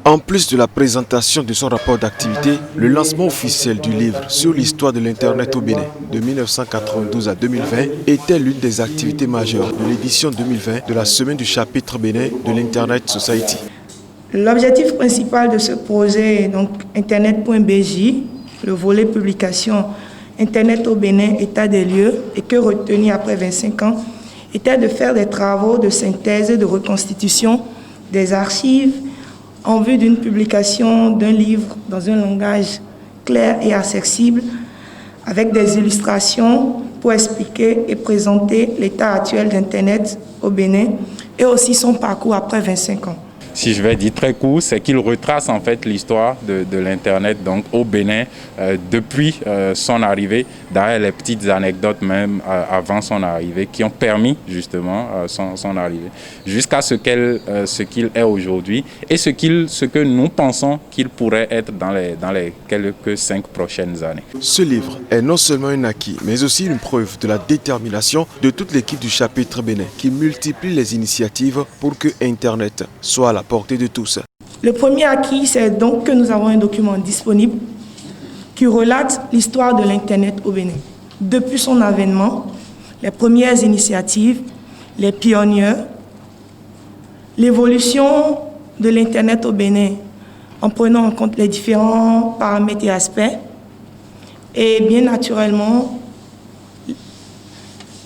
En plus de la présentation de son rapport d'activité, le lancement officiel du livre sur l'histoire de l'Internet au Bénin de 1992 à 2020 était l'une des activités majeures de l'édition 2020 de la Semaine du chapitre Bénin de l'Internet Society. L'objectif principal de ce projet est donc Internet.bj, le volet publication Internet au Bénin, état des lieux, et que retenir après 25 ans, était de faire des travaux de synthèse et de reconstitution des archives en vue d'une publication d'un livre dans un langage clair et accessible, avec des illustrations pour expliquer et présenter l'état actuel d'Internet au Bénin et aussi son parcours après 25 ans. Si je vais dire très court, c'est qu'il retrace en fait l'histoire de l'Internet donc au Bénin depuis son arrivée, derrière les petites anecdotes même avant son arrivée qui ont permis justement son arrivée, jusqu'à ce qu'il est aujourd'hui et ce que nous pensons qu'il pourrait être dans les quelques 5 prochaines années. Ce livre est non seulement un acquis, mais aussi une preuve de la détermination de toute l'équipe du chapitre Bénin qui multiplie les initiatives pour que Internet soit à la portée de tous. Le premier acquis, c'est donc que nous avons un document disponible qui relate l'histoire de l'Internet au Bénin. Depuis son avènement, les premières initiatives, les pionniers, l'évolution de l'Internet au Bénin en prenant en compte les différents paramètres et aspects, et bien naturellement,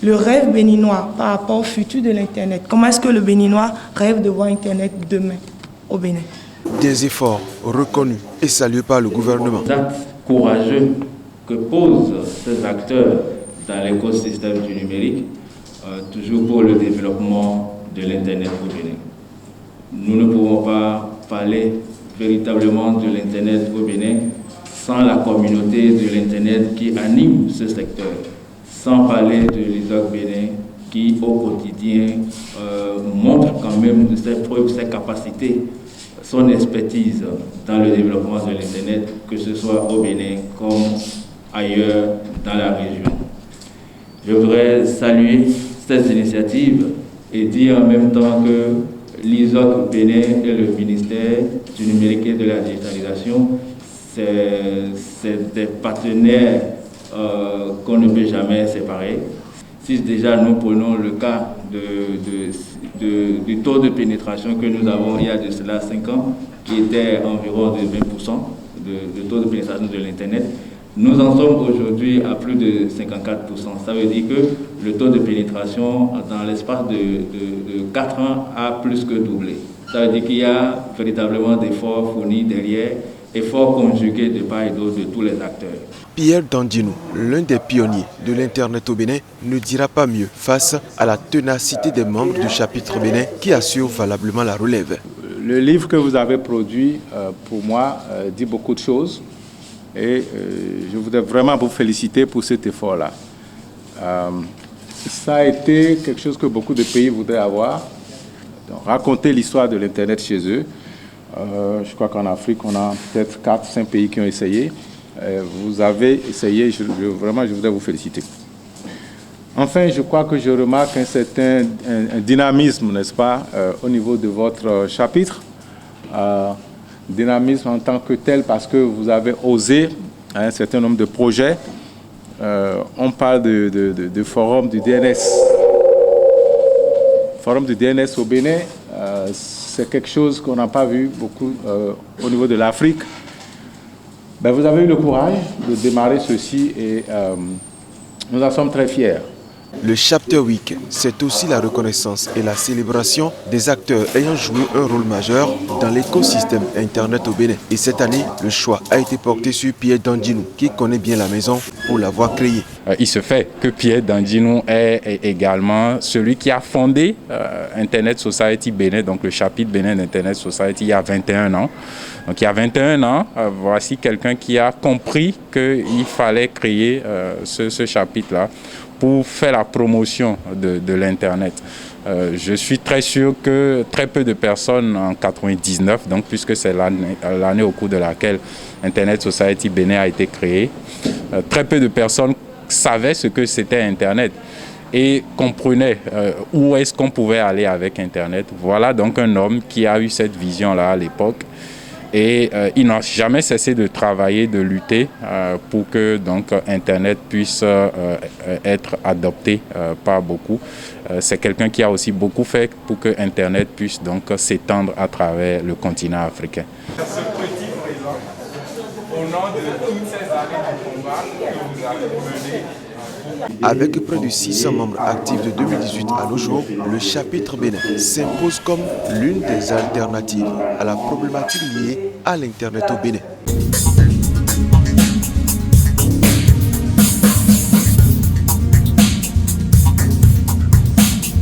le rêve béninois par rapport au futur de l'Internet. Comment est-ce que le Béninois rêve de voir Internet demain au Bénin? Des efforts reconnus et salués par le gouvernement. Les actes courageux que posent ces acteurs dans l'écosystème du numérique, toujours pour le développement de l'Internet au Bénin. Nous ne pouvons pas parler véritablement de l'Internet au Bénin sans la communauté de l'Internet qui anime ce secteur, sans parler de l'ISOC Bénin qui, au quotidien, montre quand même ses preuves, ses capacités, son expertise dans le développement de l'Internet, que ce soit au Bénin comme ailleurs dans la région. Je voudrais saluer cette initiative et dire en même temps que l'ISOC Bénin et le ministère du numérique et de la digitalisation, c'est des partenaires qu'on ne peut jamais séparer. Si déjà nous prenons le cas du taux de pénétration que nous avons il y a de cela 5 ans, qui était environ de 20% de taux de pénétration de l'Internet, nous en sommes aujourd'hui à plus de 54%. Ça veut dire que le taux de pénétration dans l'espace de 4 ans a plus que doublé. Ça veut dire qu'il y a véritablement d'efforts fournis derrière, efforts conjugués de part et d'autre de tous les acteurs. Pierre Dandinou, l'un des pionniers de l'Internet au Bénin, ne dira pas mieux face à la ténacité des membres du chapitre Bénin qui assurent valablement la relève. Le livre que vous avez produit, pour moi, dit beaucoup de choses et je voudrais vraiment vous féliciter pour cet effort-là. Ça a été quelque chose que beaucoup de pays voudraient avoir, donc, raconter l'histoire de l'Internet chez eux. Je crois qu'en Afrique, on a peut-être 4-5 pays qui ont essayé. Vous avez essayé, vraiment, je voudrais vous féliciter. Enfin, je crois que je remarque un certain dynamisme, n'est-ce pas, au niveau de votre chapitre. Dynamisme en tant que tel, parce que vous avez osé un certain nombre de projets. On parle de forum du DNS. Forum du DNS au Bénin, c'est quelque chose qu'on n'a pas vu beaucoup au niveau de l'Afrique. Ben, vous avez eu le courage de démarrer ceci et nous en sommes très fiers. Le Chapter Week, c'est aussi la reconnaissance et la célébration des acteurs ayant joué un rôle majeur dans l'écosystème Internet au Bénin. Et cette année, le choix a été porté sur Pierre Dandinou, qui connaît bien la maison pour l'avoir créée. Il se fait que Pierre Dandinou est également celui qui a fondé Internet Society Bénin, donc le chapitre Bénin d'Internet Society, il y a 21 ans. Donc il y a 21 ans, voici quelqu'un qui a compris qu'il fallait créer ce chapitre-là pour faire la promotion de l'Internet. Je suis très sûr que très peu de personnes en 99, donc puisque c'est l'année au cours de laquelle Internet Society Bénin a été créé, très peu de personnes savaient ce que c'était Internet. et comprenait où est-ce qu'on pouvait aller avec Internet. Voilà donc un homme qui a eu cette vision-là à l'époque. Et il n'a jamais cessé de travailler, de lutter pour que donc, Internet puisse être adopté par beaucoup. C'est quelqu'un qui a aussi beaucoup fait pour que Internet puisse donc s'étendre à travers le continent africain. Ce petit présent, au nom de toutes ces années de combat que vous avez menées. Avec près de 600 membres actifs de 2018 à nos jours, le chapitre Bénin s'impose comme l'une des alternatives à la problématique liée à l'Internet au Bénin.